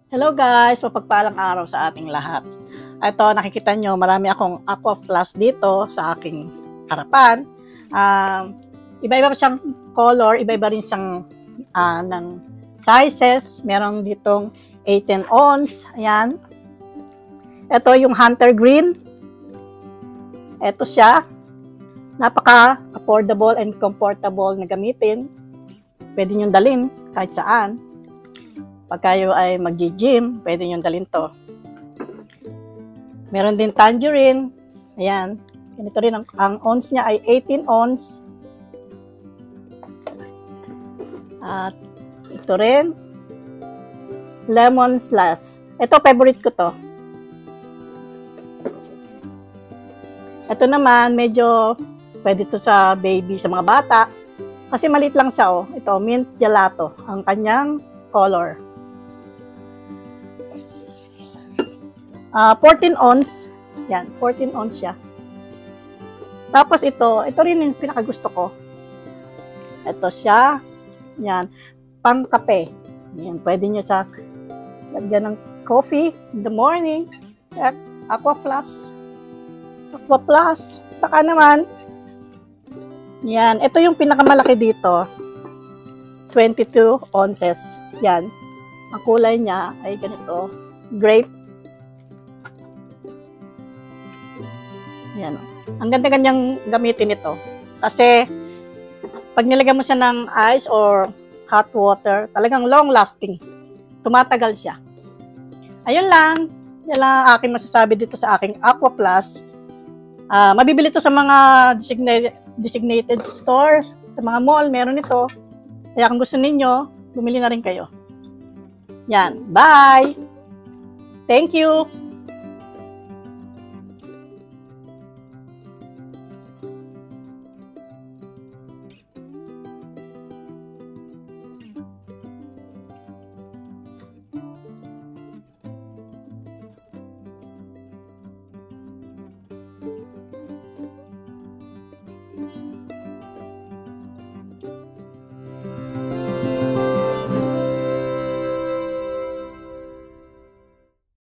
Hello guys, mapagpalang araw sa ating lahat. Ito, nakikita nyo, marami akong Aqua Plus dito sa aking harapan. Iba-iba siyang color, iba-iba rin siyang ng sizes. Meron ditong 18 ounce, ayan. Ito yung Hunter Green. Ito siya. Napaka-affordable and comfortable na gamitin. Pwede nyo dalhin kahit saan. Pag kayo ay mag-gym, pwede nyo dalhin to. Meron din tangerine. Ayan. Ganito rin. Ang ounce niya ay 18 ounce. At ito rin. Lemon slash. Ito, favorite ko to. Ito naman, medyo pwede to sa baby, sa mga bata. Kasi maliit lang siya, oh. Ito, mint gelato. Ang kanyang color. 14 ounce. Yan, 14 ounce siya. Tapos ito rin yung pinakagusto ko. Ito siya. Yan, pang kape. Yan, pwede nyo sa lagyan ng coffee in the morning. At Aqua Plus. Aqua Plus. Saka naman, yan, ito yung pinakamalaki dito. 22 ounces. Yan. Ang kulay niya ay ganito. Grape. Yan. Ang ganda-gandang gamitin ito. Kasi, pag nilagyan mo siya ng ice or hot water, talagang long-lasting. Tumatagal siya. Ayun lang. Yan lang ang aking masasabi dito sa aking Aqua Plus. Mabibili ito sa mga designated stores, sa mga mall, meron ito. Kaya kung gusto ninyo, bumili na rin kayo. Yan. Bye! Thank you!